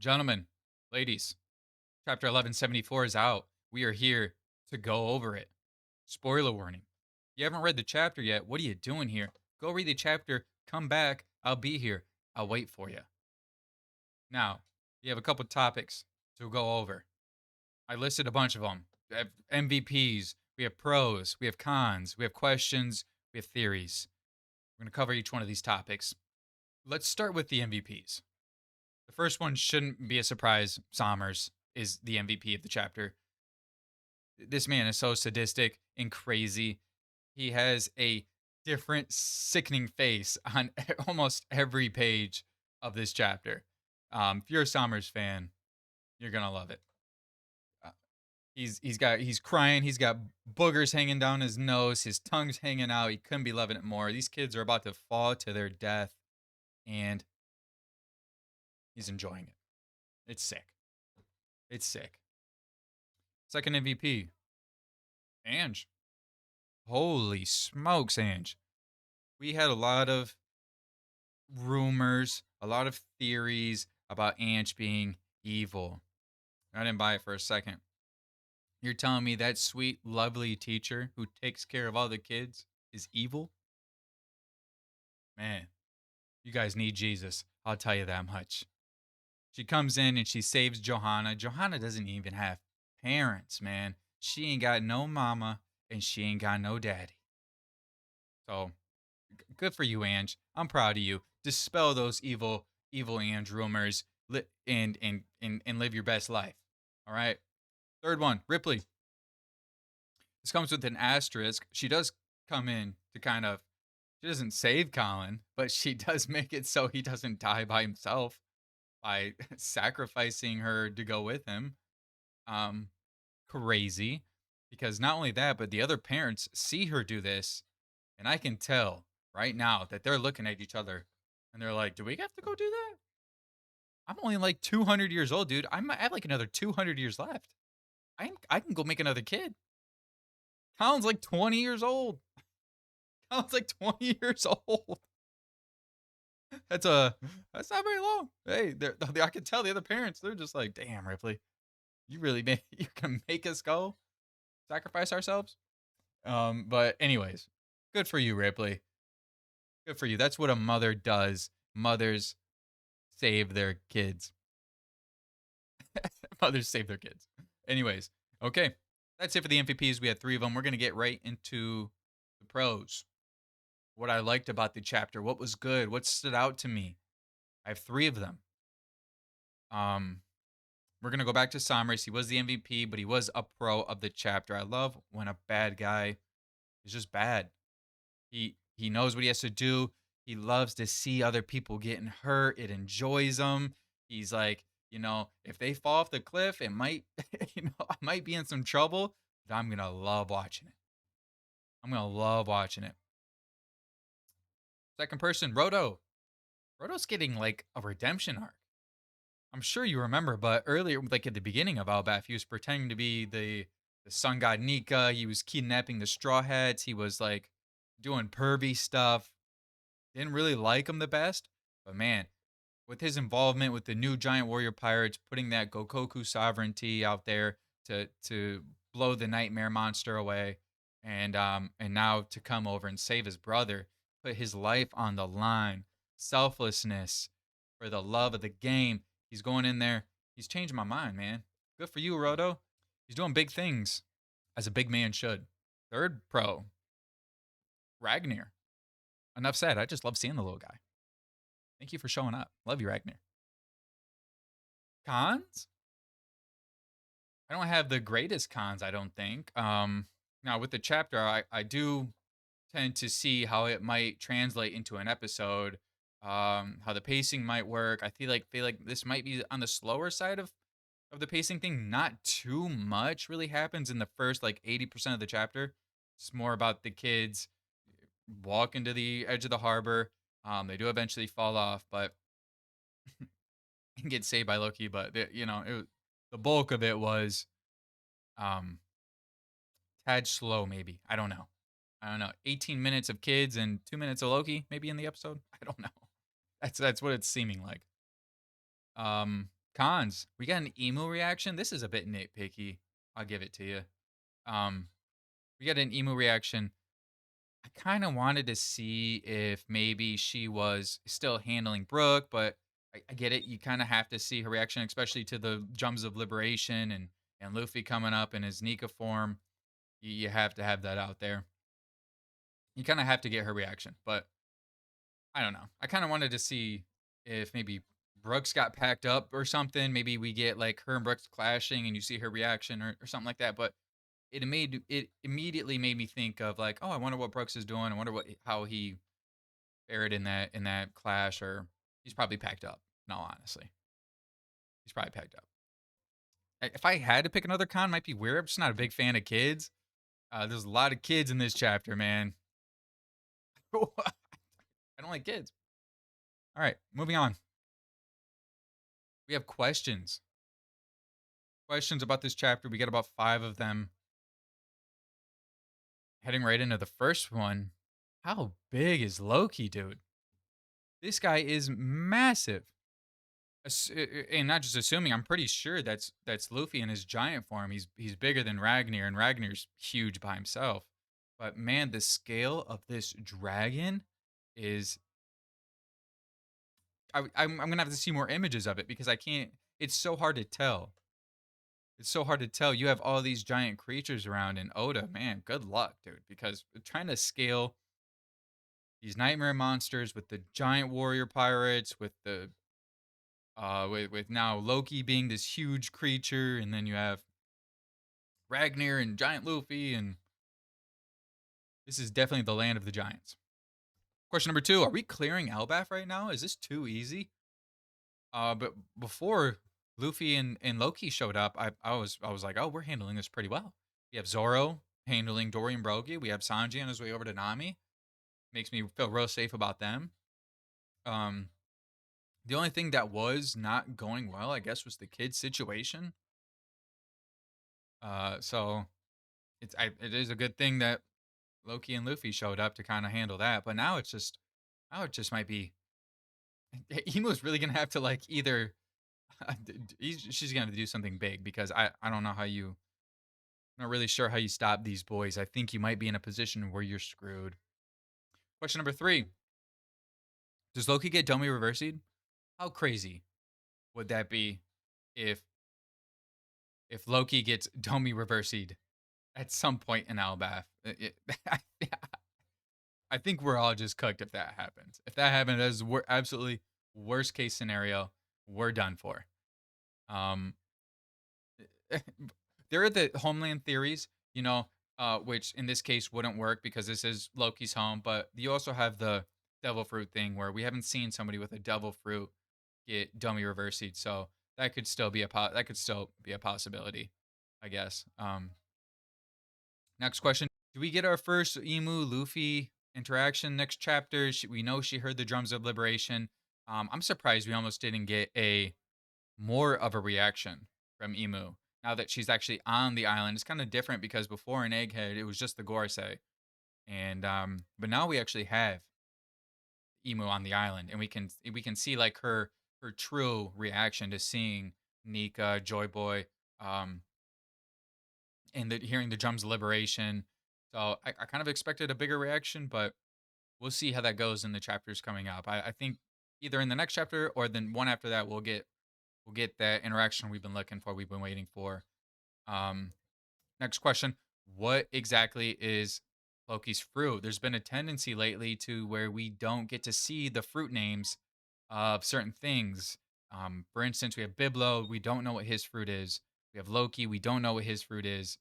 Gentlemen, ladies, chapter 1174 is out. We are here to go over it. Spoiler warning. You haven't read the chapter yet. What are you doing here? Go read the chapter. Come back. I'll be here. I'll wait for you. Now, you have a couple topics to go over. I listed a bunch of them. We have MVPs. We have pros. We have cons. We have questions. We have theories. We're going to cover each one of these topics. Let's start with the MVPs. The first one shouldn't be a surprise. Sommers is the MVP of the chapter. This man is so sadistic and crazy. He has a different, sickening face on almost every page of this chapter. If you're a Sommers fan, you're gonna love it. Uh, he's crying. He's got boogers hanging down his nose. His tongue's hanging out. He couldn't be loving it more. These kids are about to fall to their death, and he's enjoying it. It's sick. It's sick. Second MVP, Ange. Holy smokes, Ange. We had a lot of rumors, a lot of theories about Ange being evil. I didn't buy it for a second. You're telling me that sweet, lovely teacher who takes care of all the kids is evil? Man, you guys need Jesus. I'll tell you that much. She comes in and she saves Johanna. Johanna doesn't even have parents, man. She ain't got no mama and she ain't got no daddy. So good for you, Ange. I'm proud of you. Dispel those evil Ange rumors and live your best life. All right. Third one, Ripley. This comes with an asterisk. She does come in to kind of, she doesn't save Colin, but she does make it so he doesn't die by himself by sacrificing her to go with him. Um, Crazy. Because not only that, but the other parents see her do this, and I can tell right now that they're looking at each other and they're like, do we have to go do that? I'm only like 200 years old, dude. I might have like another 200 years left. I can go make another kid. Colin's like 20 years old. Colin's like 20 years old. That's that's not very long. Hey, I can tell the other parents, they're just like, damn, Ripley, you can make us go sacrifice ourselves. But anyways, good for you, Ripley. Good for you. That's what a mother does. Mothers save their kids. Mothers save their kids. Anyways, okay. That's it for the MVPs. We had 3 of them. We're going to get right into the pros. What I liked about the chapter, what was good, what stood out to me. I have 3 of them. We're going to go back to Somers. He was the MVP, but he was a pro of the chapter. I love when a bad guy is just bad. He knows what he has to do. He loves to see other people getting hurt. It enjoys him. He's like, if they fall off the cliff, it might, I might be in some trouble, but I'm gonna love watching it. I'm gonna love watching it. Second person, Roto. Roto's getting like a redemption arc. I'm sure you remember, but earlier, like at the beginning of Albaf, he was pretending to be the sun god Nika. He was kidnapping the Straw Hats. He was like doing pervy stuff. Didn't really like him the best, but man, with his involvement with the new Giant Warrior Pirates, putting that Gokoku sovereignty out there to blow the Nightmare monster away, and now to come over and save his brother, put his life on the line, selflessness for the love of the game. He's going in there. He's changed my mind, man. Good for you, Roto. He's doing big things, as a big man should. Third pro, Ragnar. Enough said. I just love seeing the little guy. Thank you for showing up. Love you, Ragnar. Cons? I don't have the greatest cons, I don't think. Now with the chapter, I do tend to see how it might translate into an episode, how the pacing might work. I feel like this might be on the slower side of the pacing thing. Not too much really happens in the first like 80% of the chapter. It's more about the kids walking to the edge of the harbor. They do eventually fall off, but and get saved by Loki. But the bulk of it was um tad slow. Maybe I don't know. 18 minutes of kids and 2 minutes of Loki, maybe in the episode. I don't know. That's what it's seeming like. Cons. We got an emu reaction. This is a bit nitpicky. I'll give it to you. Um, we got an emu reaction. I kind of wanted to see if maybe she was still handling Brooke, but I get it. You kind of have to see her reaction, especially to the Drums of Liberation and Luffy coming up in his Nika form. You have to have that out there. You kind of have to get her reaction, but I don't know. I kind of wanted to see if maybe Brooks got packed up or something. Maybe we get like her and Brooks clashing, and you see her reaction or something like that. But it immediately made me think of like, oh, I wonder what Brooks is doing. I wonder how he fared in that clash, or he's probably packed up. No, honestly, he's probably packed up. If I had to pick another con, might be weird. I'm just not a big fan of kids. There's a lot of kids in this chapter, man. I don't like kids. All right, moving on. We have questions. Questions about this chapter. We got about 5 of them. Heading right into the first one. How big is Loki, dude? This guy is massive. And not just assuming, I'm pretty sure that's Luffy in his giant form. He's bigger than Ragnar, and Ragnar's huge by himself. But man, the scale of this dragon is. I'm gonna have to see more images of it because I can't. It's so hard to tell. It's so hard to tell. You have all these giant creatures around, and Oda, man, good luck, dude. Because trying to scale these nightmare monsters with the giant warrior pirates, with the with now Loki being this huge creature, and then you have Ragnar and giant Luffy, and this is definitely the land of the giants. Question number 2: are we clearing Elbaf right now? Is this too easy? But before Luffy and Loki showed up, I was like, oh, we're handling this pretty well. We have Zoro handling Dorian Brogy. We have Sanji on his way over to Nami. Makes me feel real safe about them. Um, the only thing that was not going well, I guess, was the kid situation. So it is a good thing that Loki and Luffy showed up to kind of handle that. But now it just might be Emo's really gonna have to like either she's gonna have to do something big because I don't know how you. I'm not really sure how you stop these boys. I think you might be in a position where you're screwed. Question number 3: does Loki get Domi reversied? How crazy would that be if Loki gets Domi reversied at some point in Albath? I think we're all just cooked if that happens. If that happens, that's absolutely worst case scenario. We're done for. Um, there are the homeland theories, which in this case wouldn't work because this is Loki's home. But you also have the devil fruit thing where we haven't seen somebody with a devil fruit get dummy reversing, so that could still be a possibility, I guess. Next question: do we get our first Emu Luffy interaction next chapter? We know she heard the drums of liberation. I'm surprised we almost didn't get a more of a reaction from Emu now that she's actually on the island. It's kind of different because before in Egghead it was just the Gorosei, and but now we actually have Emu on the island, and we can see like her true reaction to seeing Nika, Joy Boy, um, and hearing the drums of liberation. So I kind of expected a bigger reaction, but we'll see how that goes in the chapters coming up. I think either in the next chapter or then one after that we'll get that interaction we've been looking for, we've been waiting for. Um, Next question: what exactly is Loki's fruit? There's been a tendency lately to where we don't get to see the fruit names of certain things. For instance, we have Biblo. We don't know what his fruit is. We have Loki. We don't know what his fruit is.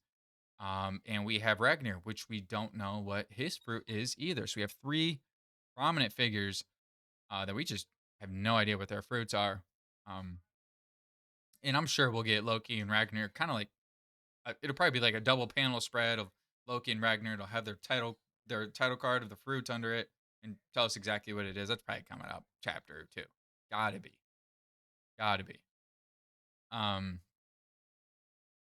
And we have Ragnar, which we don't know what his fruit is either. So we have 3 prominent figures that we just have no idea what their fruits are. Um, and I'm sure we'll get Loki and Ragnar kind of like it'll probably be like a double panel spread of Loki and Ragnar. It'll have their title card of the fruits under it and tell us exactly what it is. That's probably coming up chapter 2. Gotta be. Gotta be. Um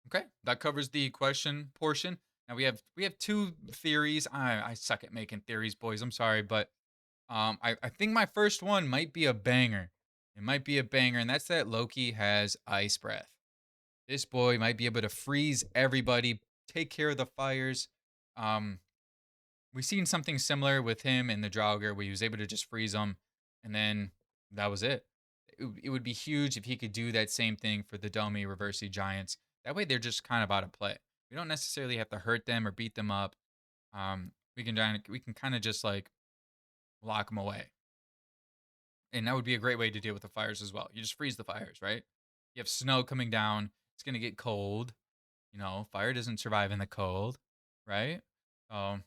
okay, that covers the question portion. Now we have 2 theories. I suck at making theories, boys. I'm sorry, but I think my first one might be a banger. It might be a banger, and that's that Loki has ice breath. This boy might be able to freeze everybody, take care of the fires. Um, we've seen something similar with him in the Draugr, where he was able to just freeze them, and then that was it. It would be huge if he could do that same thing for the Domi Reversi Giants. That way, they're just kind of out of play. We don't necessarily have to hurt them or beat them up. We can kind of just like lock them away, and that would be a great way to deal with the fires as well. You just freeze the fires, right? You have snow coming down. It's gonna get cold. Fire doesn't survive in the cold, right? Um,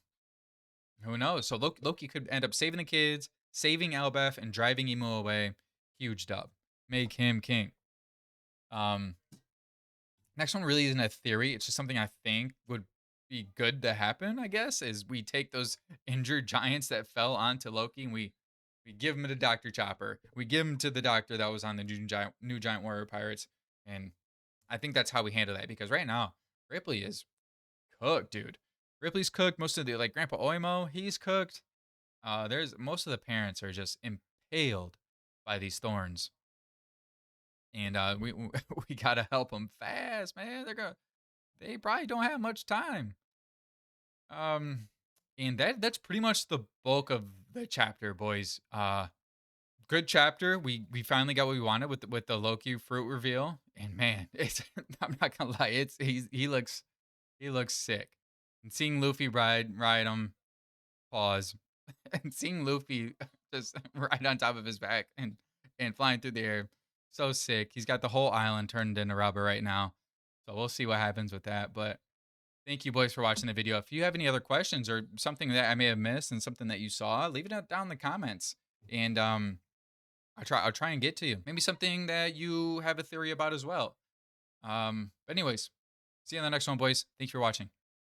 who knows? So Loki could end up saving the kids, saving Elbeth, and driving Emo away. Huge dub. Make him king. Um, Next one really isn't a theory. It's just something I think would be good to happen, I guess, is we take those injured giants that fell onto Loki and we give them to Dr. Chopper. We give them to the doctor that was on the new giant warrior pirates. And I think that's how we handle that, because right now, Ripley is cooked, dude. Ripley's cooked. Most of the like Grandpa Oimo, he's cooked. There's most of the parents are just impaled by these thorns, and we gotta help them fast, man. They probably don't have much time. Um, and that's pretty much the bulk of the chapter, boys. Good chapter. We finally got what we wanted with the Loki fruit reveal, and man, it's I'm not gonna lie, he looks sick. And seeing Luffy ride him, pause, and seeing Luffy just right on top of his back and flying through the air, so sick. He's got the whole island turned into rubber right now. So we'll see what happens with that. But thank you, boys, for watching the video. If you have any other questions or something that I may have missed and something that you saw, leave it down in the comments. And I'll try and get to you. Maybe something that you have a theory about as well. But anyways, see you on the next one, boys. Thanks for watching.